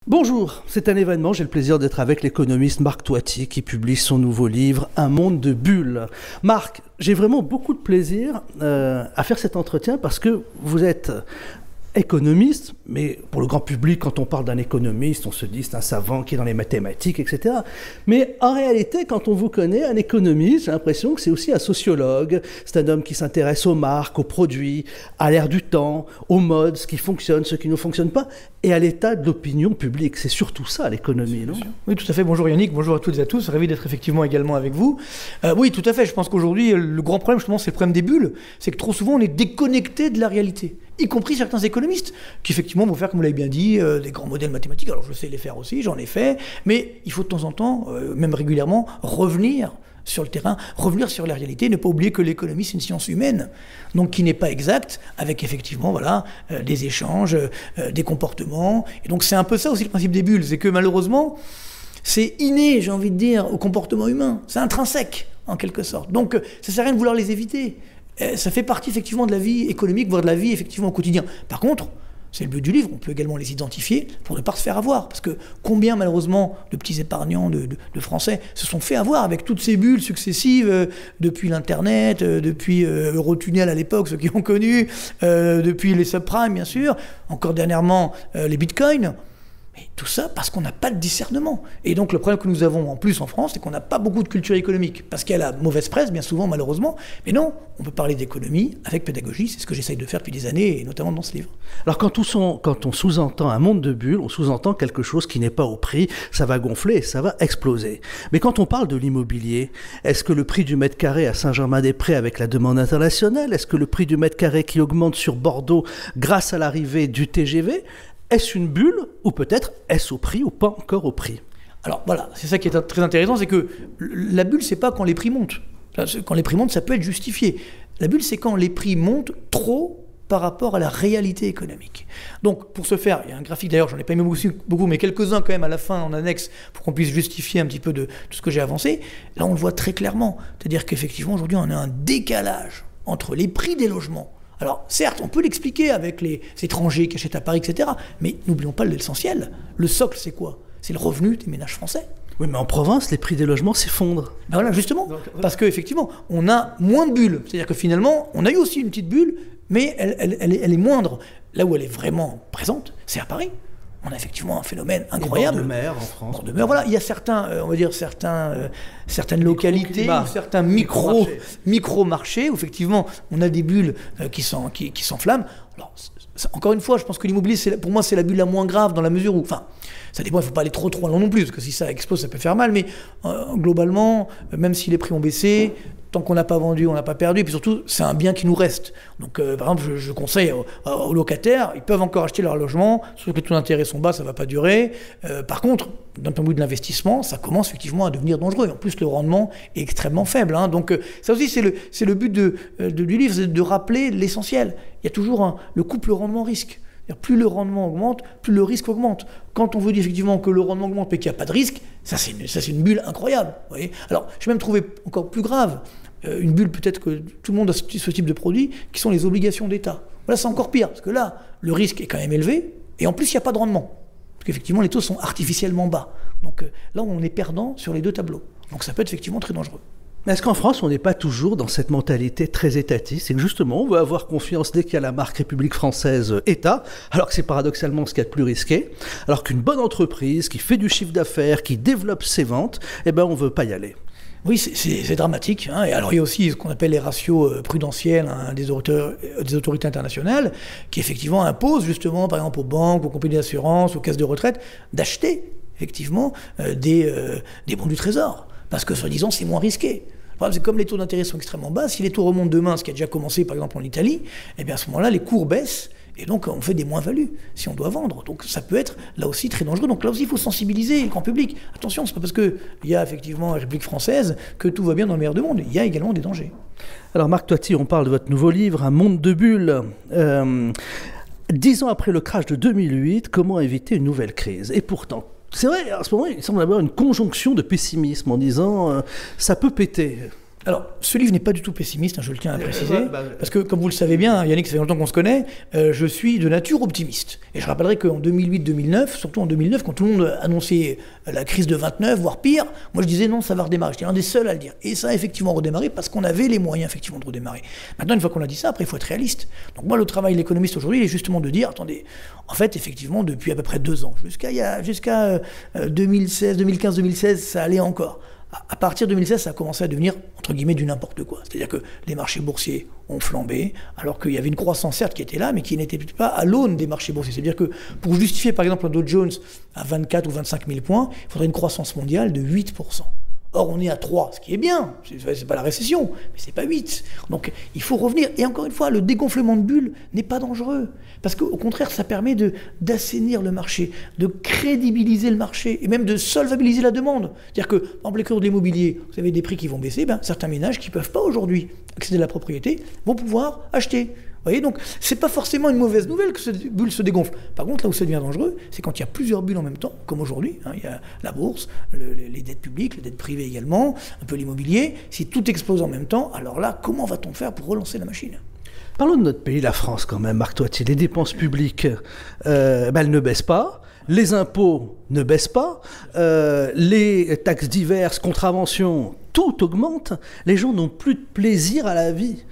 Bonjour, c'est un événement, j'ai le plaisir d'être avec l'économiste Marc Toiti qui publie son nouveau livre « Un monde de bulles ». Marc, j'ai vraiment beaucoup de plaisir à faire cet entretien parce que vous êtes économiste, mais pour le grand public, quand on parle d'un économiste, on se dit c'est un savant qui est dans les mathématiques, etc. Mais en réalité, quand on vous connaît, un économiste, j'ai l'impression que c'est aussi un sociologue. C'est un homme qui s'intéresse aux marques, aux produits, à l'ère du temps, aux modes, ce qui fonctionne, ce qui ne fonctionne pas, et à l'état de l'opinion publique. C'est surtout ça, l'économie, non ? Oui, tout à fait. Bonjour Yannick, bonjour à toutes et à tous. Ravi d'être effectivement également avec vous. Oui, tout à fait. Je pense qu'aujourd'hui, le grand problème, justement, c'est le problème des bulles. C'est que trop souvent, on est déconnecté de la réalité. Y compris certains économistes, qui effectivement vont faire, comme vous l'avez bien dit, des grands modèles mathématiques. Alors je sais les faire aussi, j'en ai fait, mais il faut de temps en temps, même régulièrement, revenir sur le terrain, revenir sur la réalité, ne pas oublier que l'économie, c'est une science humaine, donc qui n'est pas exacte, avec effectivement, voilà, des échanges, des comportements. Et donc c'est un peu ça aussi le principe des bulles, c'est que malheureusement, c'est inné, j'ai envie de dire, au comportement humain, c'est intrinsèque, en quelque sorte. Donc ça sert à rien de vouloir les éviter. Ça fait partie effectivement de la vie économique, voire de la vie effectivement au quotidien. Par contre, c'est le but du livre, on peut également les identifier pour ne pas se faire avoir. Parce que combien malheureusement de petits épargnants de Français se sont fait avoir avec toutes ces bulles successives depuis l'Internet, depuis Eurotunnel à l'époque, ceux qui ont connu, depuis les subprimes bien sûr, encore dernièrement les bitcoins. Et tout ça parce qu'on n'a pas de discernement. Et donc le problème que nous avons en plus en France, c'est qu'on n'a pas beaucoup de culture économique, parce qu'elle a mauvaise presse, bien souvent malheureusement. Mais non, on peut parler d'économie avec pédagogie, c'est ce que j'essaye de faire depuis des années, et notamment dans ce livre. Alors quand on sous-entend un monde de bulles, on sous-entend quelque chose qui n'est pas au prix, ça va gonfler, ça va exploser. Mais quand on parle de l'immobilier, est-ce que le prix du mètre carré à Saint-Germain-des-Prés avec la demande internationale, est-ce que le prix du mètre carré qui augmente sur Bordeaux grâce à l'arrivée du TGV, est-ce une bulle ou peut-être est-ce au prix ou pas encore au prix ? Alors voilà, c'est ça qui est très intéressant, c'est que la bulle, c'est pas quand les prix montent. Quand les prix montent, ça peut être justifié. La bulle, c'est quand les prix montent trop par rapport à la réalité économique. Donc pour ce faire, il y a un graphique, d'ailleurs j'en ai pas mis beaucoup, mais quelques-uns quand même à la fin en annexe pour qu'on puisse justifier un petit peu de tout ce que j'ai avancé. Là on le voit très clairement, c'est-à-dire qu'effectivement aujourd'hui on a un décalage entre les prix des logements. Alors, certes, on peut l'expliquer avec les étrangers qui achètent à Paris, etc. Mais n'oublions pas l'essentiel. Le socle, c'est quoi ? C'est le revenu des ménages français. Oui, mais en province, les prix des logements s'effondrent. Ben voilà, justement. Parce qu'effectivement, on a moins de bulles. C'est-à-dire que finalement, on a eu aussi une petite bulle, mais elle est moindre. Là où elle est vraiment présente, c'est à Paris. On a effectivement un phénomène incroyable. Les bords de mer en France. Bords de mer, voilà. Il y a certains, on va dire certaines localités, ou certains micro-marchés où effectivement on a des bulles qui s'enflamment. Alors, encore une fois, je pense que l'immobilier, pour moi, c'est la bulle la moins grave dans la mesure où, enfin, ça dépend, il ne faut pas aller trop loin non plus, parce que si ça explose, ça peut faire mal, mais globalement, même si les prix ont baissé, tant qu'on n'a pas vendu, on n'a pas perdu, et puis surtout, c'est un bien qui nous reste. Donc, par exemple, je conseille aux locataires, ils peuvent encore acheter leur logement, sauf que les taux d'intérêt sont bas, ça ne va pas durer. Par contre, d'un point de vue de l'investissement, ça commence effectivement à devenir dangereux. En plus, le rendement est extrêmement faible. Hein. Donc, ça aussi, c'est le but du livre, c'est de rappeler l'essentiel. Il y a toujours le couple rendement-risque. Plus le rendement augmente, plus le risque augmente. Quand on vous dit effectivement que le rendement augmente mais qu'il n'y a pas de risque, ça c'est une bulle incroyable. Vous voyez. Alors, je vais même trouver encore plus grave, une bulle peut-être que tout le monde a ce type de produit, qui sont les obligations d'État. Voilà, c'est encore pire, parce que là, le risque est quand même élevé, et en plus, il n'y a pas de rendement. Parce qu'effectivement, les taux sont artificiellement bas. Donc là, on est perdant sur les deux tableaux. Donc ça peut être effectivement très dangereux. Est-ce qu'en France, on n'est pas toujours dans cette mentalité très étatiste ? C'est que justement, on veut avoir confiance dès qu'il y a la marque République française État, alors que c'est paradoxalement ce qu'il y a de plus risqué, alors qu'une bonne entreprise qui fait du chiffre d'affaires, qui développe ses ventes, eh ben on ne veut pas y aller. Oui, c'est dramatique. Hein. Et alors, il y a aussi ce qu'on appelle les ratios prudentiels des autorités internationales qui, effectivement, imposent, justement, par exemple, aux banques, aux compagnies d'assurance, aux caisses de retraite, d'acheter, effectivement, des bons du Trésor. Parce que, soi-disant, c'est moins risqué. C'est comme les taux d'intérêt sont extrêmement bas, si les taux remontent demain, ce qui a déjà commencé, par exemple, en Italie, eh bien, à ce moment-là, les cours baissent. Et donc, on fait des moins-values si on doit vendre. Donc, ça peut être, là aussi, très dangereux. Donc, là aussi, il faut sensibiliser le grand public. Attention, c'est pas parce qu'il y a effectivement la République française que tout va bien dans le meilleur du monde. Il y a également des dangers. Alors, Marc Toiti, on parle de votre nouveau livre, Un monde de bulles. 10 ans après le crash de 2008, comment éviter une nouvelle crise ? Et pourtant, c'est vrai, à ce moment, il semble y avoir une conjonction de pessimisme en disant ça peut péter. Alors, ce livre n'est pas du tout pessimiste, hein, je le tiens à préciser, parce que, comme vous le savez bien, Yannick, ça fait longtemps qu'on se connaît, je suis de nature optimiste. Et je rappellerai qu'en 2008-2009, surtout en 2009, quand tout le monde annonçait la crise de 29, voire pire, moi je disais non, ça va redémarrer. J'étais l'un des seuls à le dire. Et ça a effectivement redémarré parce qu'on avait les moyens effectivement de redémarrer. Maintenant, une fois qu'on a dit ça, après, il faut être réaliste. Donc moi, le travail de l'économiste aujourd'hui, il est justement de dire, attendez, en fait, effectivement, depuis à peu près 2 ans, jusqu'à 2016, 2015-2016, ça allait encore. À partir de 2016, ça a commencé à devenir, entre guillemets, du n'importe quoi. C'est-à-dire que les marchés boursiers ont flambé, alors qu'il y avait une croissance, certes, qui était là, mais qui n'était pas à l'aune des marchés boursiers. C'est-à-dire que pour justifier, par exemple, un Dow Jones à 24 ou 25 000 points, il faudrait une croissance mondiale de 8%. Or, on est à 3, ce qui est bien. C'est pas la récession, mais c'est pas 8. Donc, il faut revenir. Et encore une fois, le dégonflement de bulles n'est pas dangereux. Parce qu'au contraire, ça permet d'assainir le marché, de crédibiliser le marché, et même de solvabiliser la demande. C'est-à-dire que, par exemple, les cours de l'immobilier, vous avez des prix qui vont baisser, certains ménages qui ne peuvent pas aujourd'hui accéder à la propriété vont pouvoir acheter. Vous voyez, donc c'est pas forcément une mauvaise nouvelle que cette bulle se dégonfle. Par contre, là où ça devient dangereux, c'est quand il y a plusieurs bulles en même temps, comme aujourd'hui. Il y a la bourse, les dettes publiques, les dettes privées également, un peu l'immobilier. Si tout explose en même temps, alors là, comment va-t-on faire pour relancer la machine ? Parlons de notre pays, la France quand même, Marc Toiti. Les dépenses publiques, elles ne baissent pas. Les impôts ne baissent pas. Les taxes diverses, contraventions, tout augmente. Les gens n'ont plus de plaisir à la vie.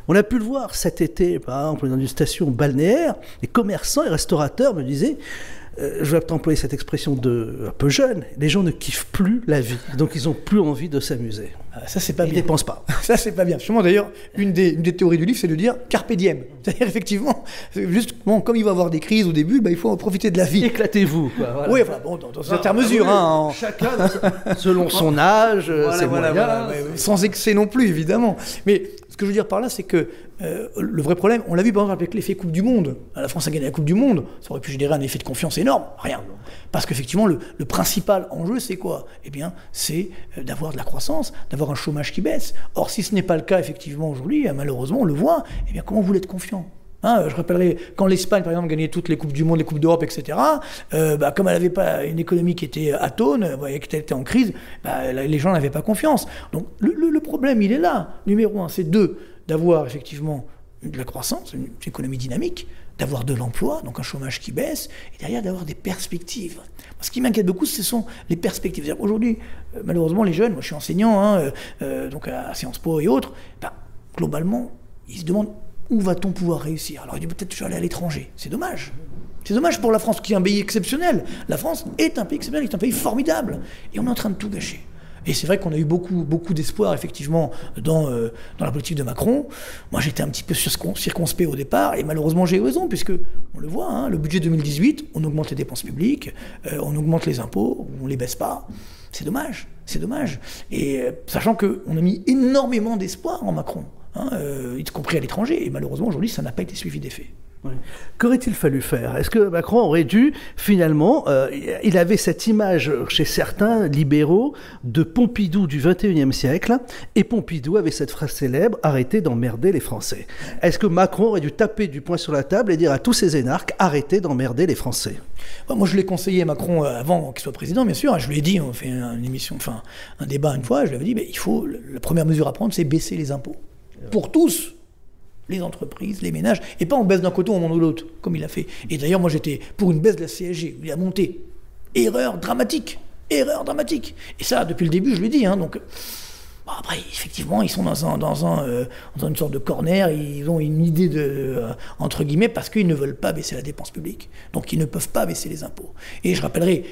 On a pu le voir cet été, par exemple, dans une station balnéaire, les commerçants et restaurateurs me disaient, je vais employer cette expression un peu jeune, les gens ne kiffent plus la vie, donc ils n'ont plus envie de s'amuser. Ça, c'est pas bien. Ils ne dépensent pas. Ça, c'est pas bien. Justement, d'ailleurs, une des théories du livre, c'est de dire carpe diem. C'est-à-dire, effectivement, justement, comme il va y avoir des crises au début, il faut en profiter de la vie. Éclatez-vous, quoi. Voilà. Oui, enfin, bon, dans certaines mesures. Chacun, selon son âge, ses moyens. Sans excès non plus, évidemment. Mais ce que je veux dire par là, c'est que le vrai problème, on l'a vu par exemple avec l'effet Coupe du Monde. La France a gagné la Coupe du Monde, ça aurait pu générer un effet de confiance énorme. Rien. Parce qu'effectivement, le principal enjeu, c'est quoi ? Eh bien, c'est d'avoir de la croissance, d'avoir un chômage qui baisse. Or, si ce n'est pas le cas, effectivement, aujourd'hui, malheureusement, on le voit, eh bien, comment vous voulez être confiant ? Je rappellerai, quand l'Espagne, par exemple, gagnait toutes les Coupes du Monde, les Coupes d'Europe, etc., comme elle n'avait pas une économie qui était atone, qui était en crise, les gens n'avaient pas confiance. Donc, le problème, il est là. Numéro 1, c'est d'avoir effectivement de la croissance, une économie dynamique, d'avoir de l'emploi, donc un chômage qui baisse, et derrière d'avoir des perspectives. Ce qui m'inquiète beaucoup, ce sont les perspectives. Aujourd'hui, malheureusement, les jeunes, moi je suis enseignant, donc à Sciences Po et autres, globalement, ils se demandent où va-t-on pouvoir réussir. Alors il dit peut-être que je vais aller à l'étranger. C'est dommage. C'est dommage pour la France, qui est un pays exceptionnel. La France est un pays exceptionnel, est un pays formidable. Et on est en train de tout gâcher. Et c'est vrai qu'on a eu beaucoup d'espoir, effectivement, dans la politique de Macron. Moi, j'étais un petit peu circonspect au départ, et malheureusement, j'ai eu raison, puisque, on le voit, le budget 2018, on augmente les dépenses publiques, on augmente les impôts, on ne les baisse pas. C'est dommage, c'est dommage. Et sachant qu'on a mis énormément d'espoir en Macron, y compris à l'étranger, et malheureusement, aujourd'hui, ça n'a pas été suivi d'effet. Oui. Qu'aurait-il fallu faire ? Est-ce que Macron aurait dû, finalement, il avait cette image chez certains libéraux de Pompidou du XXIe siècle, et Pompidou avait cette phrase célèbre, « Arrêtez d'emmerder les Français ». Est-ce que Macron aurait dû taper du poing sur la table et dire à tous ces énarques, « Arrêtez d'emmerder les Français ». Moi, je l'ai conseillé à Macron avant qu'il soit président, bien sûr. Je lui ai dit, on fait une émission, un débat une fois, je lui avais dit, la première mesure à prendre, c'est baisser les impôts. Pour tous. Les entreprises, les ménages, et pas on baisse d'un côté, on monte de l'autre, comme il a fait. Et d'ailleurs, moi, j'étais pour une baisse de la CSG, il a monté. Erreur dramatique. Et ça, depuis le début, je lui dis. Donc, après, effectivement, ils sont dans une sorte de corner, ils ont une idée entre guillemets, parce qu'ils ne veulent pas baisser la dépense publique. Donc, ils ne peuvent pas baisser les impôts. Et je rappellerai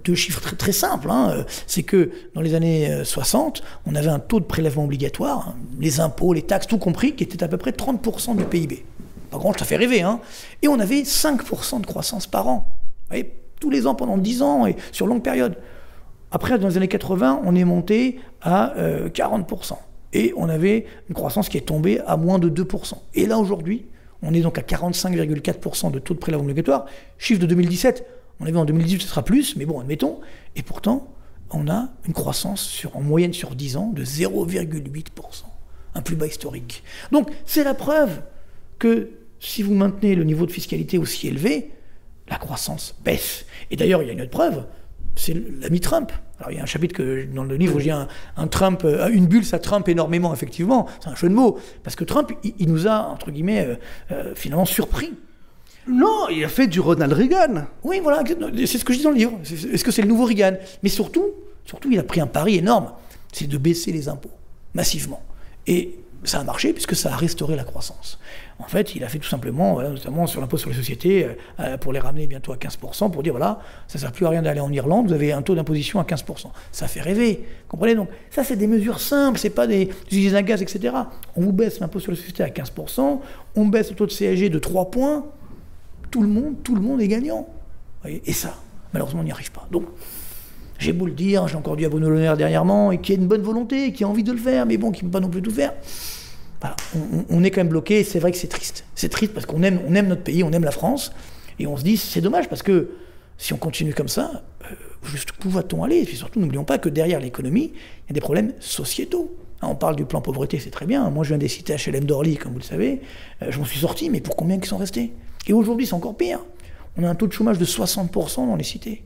2 chiffres très, très simples. C'est que dans les années 60, on avait un taux de prélèvement obligatoire, les impôts, les taxes, tout compris, qui était à peu près 30% du PIB. Pas grand, ça fait rêver. Et on avait 5% de croissance par an. Vous voyez, tous les ans, pendant 10 ans, et sur longue période. Après, dans les années 80, on est monté à 40%. Et on avait une croissance qui est tombée à moins de 2%. Et là, aujourd'hui, on est donc à 45,4% de taux de prélèvement obligatoire. Chiffre de 2017. On avait en 2018, ce sera plus, mais bon, admettons. Et pourtant, on a une croissance en moyenne sur 10 ans de 0,8%. Un plus bas historique. Donc, c'est la preuve que si vous maintenez le niveau de fiscalité aussi élevé, la croissance baisse. Et d'ailleurs, il y a une autre preuve. c'est l'ami Trump. Alors il y a un chapitre dans le livre où je dis un Trump, une bulle, ça Trump énormément, effectivement. C'est un jeu de mots. Parce que Trump, il nous a, entre guillemets, finalement surpris. Non, il a fait du Ronald Reagan. Oui, voilà, c'est ce que je dis dans le livre. Est-ce que c'est le nouveau Reagan? Mais surtout, il a pris un pari énorme. C'est de baisser les impôts, massivement. Et ça a marché puisque ça a restauré la croissance. En fait, il a fait tout simplement, voilà, notamment sur l'impôt sur les sociétés, pour les ramener bientôt à 15%, pour dire, voilà, ça ne sert plus à rien d'aller en Irlande, vous avez un taux d'imposition à 15%. Ça fait rêver, comprenez? Donc ça, c'est des mesures simples, c'est pas des usines à gaz, etc. On vous baisse l'impôt sur les sociétés à 15%, on baisse le taux de CSG de 3 points, tout le monde est gagnant. Vous voyez, et ça, malheureusement, on n'y arrive pas. Donc, j'ai beau le dire, j'ai encore dit à Bruno Le Maire dernièrement, et qui a une bonne volonté, qui a envie de le faire, mais bon, qui ne peut pas non plus tout faire. Voilà, on est quand même bloqué, et c'est vrai que c'est triste. C'est triste parce qu'on aime notre pays, on aime la France, et on se dit, c'est dommage parce que si on continue comme ça, jusqu'où va-t-on aller? Et puis surtout, n'oublions pas que derrière l'économie, il y a des problèmes sociétaux. On parle du plan pauvreté, c'est très bien. Moi, je viens des cités HLM d'Orly, comme vous le savez. Je m'en suis sorti, mais pour combien qui sont restés? Et aujourd'hui, c'est encore pire. On a un taux de chômage de 60% dans les cités.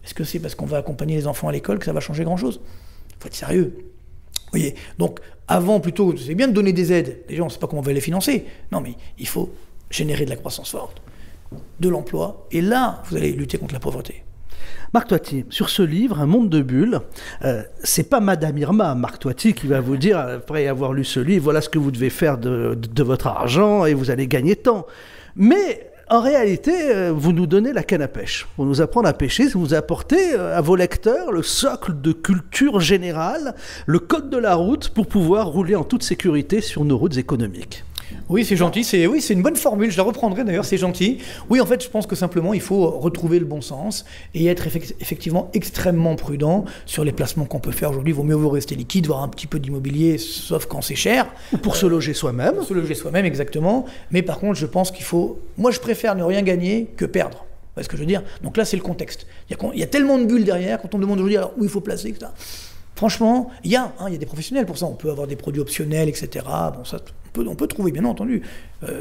Est-ce que c'est parce qu'on va accompagner les enfants à l'école que ça va changer grand-chose? Il faut être sérieux. Vous voyez, donc, avant, plutôt, c'est bien de donner des aides. Déjà, on ne sait pas comment on va les financer. Non, mais il faut générer de la croissance forte, de l'emploi, et là, vous allez lutter contre la pauvreté. Marc Toiti, sur ce livre, Un monde de bulles, c'est pas Madame Irma, Marc Toiti, qui va vous dire, après avoir lu ce livre, voilà ce que vous devez faire de votre argent et vous allez gagner tant. Mais en réalité, vous nous donnez la canne à pêche. Pour nous apprendre à pêcher, vous apportez à vos lecteurs le socle de culture générale, le code de la route pour pouvoir rouler en toute sécurité sur nos routes économiques. Oui, c'est gentil, c'est une bonne formule, je la reprendrai d'ailleurs, c'est gentil. Oui, en fait, je pense que simplement, il faut retrouver le bon sens et être effectivement extrêmement prudent sur les placements qu'on peut faire aujourd'hui. Il vaut mieux vous rester liquide, voir un petit peu d'immobilier, sauf quand c'est cher. Ou pour se loger soi-même. Pour se loger soi-même, exactement. Mais par contre, je pense qu'il faut... Moi, je préfère ne rien gagner que perdre. Vous voyez ce que je veux dire? Donc là, c'est le contexte. Il y a tellement de bulles derrière, quand on me demande aujourd'hui alors, où il faut placer, etc. Franchement, il y a des professionnels pour ça. On peut avoir des produits optionnels, etc. Bon, ça, on peut trouver, bien entendu.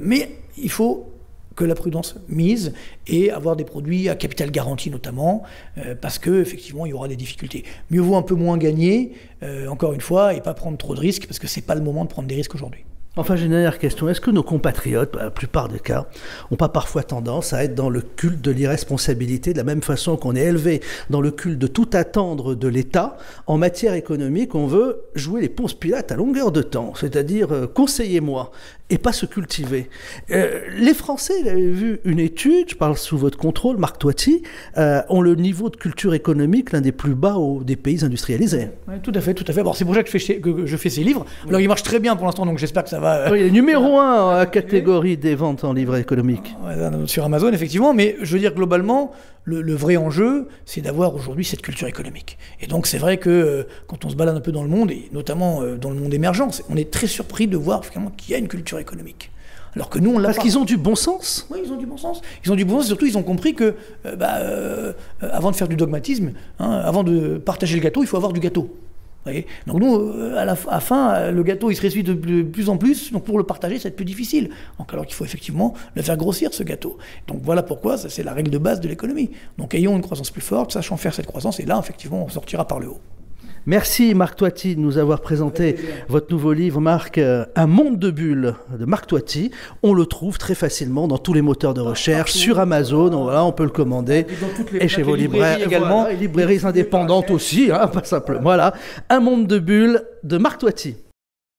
Mais il faut que la prudence mise et avoir des produits à capital garanti notamment, parce qu'effectivement, il y aura des difficultés. Mieux vaut un peu moins gagner, encore une fois, et pas prendre trop de risques, parce que ce n'est pas le moment de prendre des risques aujourd'hui. Enfin, j'ai une dernière question. Est-ce que nos compatriotes, la plupart des cas, n'ont pas parfois tendance à être dans le culte de l'irresponsabilité, de la même façon qu'on est élevé dans le culte de tout attendre de l'État? En matière économique, on veut jouer les Ponce Pilate à longueur de temps, c'est-à-dire conseillez-moi, et pas se cultiver. Les Français, vous avez vu une étude, je parle sous votre contrôle, Marc Toiti, ont le niveau de culture économique l'un des plus bas des pays industrialisés. Oui, tout à fait, tout à fait. Alors, c'est pour ça que je fais ces livres. Alors, ils marchent très bien pour l'instant, donc j'espère que ça va... Oui, numéro 1 à catégorie des ventes en livret économique. Sur Amazon, effectivement, mais je veux dire, globalement, le vrai enjeu, c'est d'avoir aujourd'hui cette culture économique. Et donc, c'est vrai que quand on se balade un peu dans le monde, et notamment dans le monde émergent, on est très surpris de voir finalement qu'il y a une culture économique. Alors que nous, on l'a pas. Parce qu'ils ont du bon sens. Oui, ils ont du bon sens. Ils ont du bon sens, et surtout, ils ont compris que, avant de faire du dogmatisme, avant de partager le gâteau, il faut avoir du gâteau. Vous voyez, donc nous, à la fin, le gâteau, il se réduit de plus en plus, donc pour le partager, ça va être plus difficile. Donc alors qu'il faut effectivement le faire grossir, ce gâteau. Donc voilà pourquoi, ça c'est la règle de base de l'économie. Donc ayons une croissance plus forte, sachant faire cette croissance, et là, effectivement, on sortira par le haut. Merci Marc Toiti de nous avoir présenté votre nouveau livre, Marc, Un monde de bulles de Marc Toiti. On le trouve très facilement dans tous les moteurs de recherche, sur Amazon, voilà, on peut le commander, et chez vos libraires également, voilà, et librairies indépendantes aussi, pas simplement. Voilà, Un monde de bulles de Marc Toiti.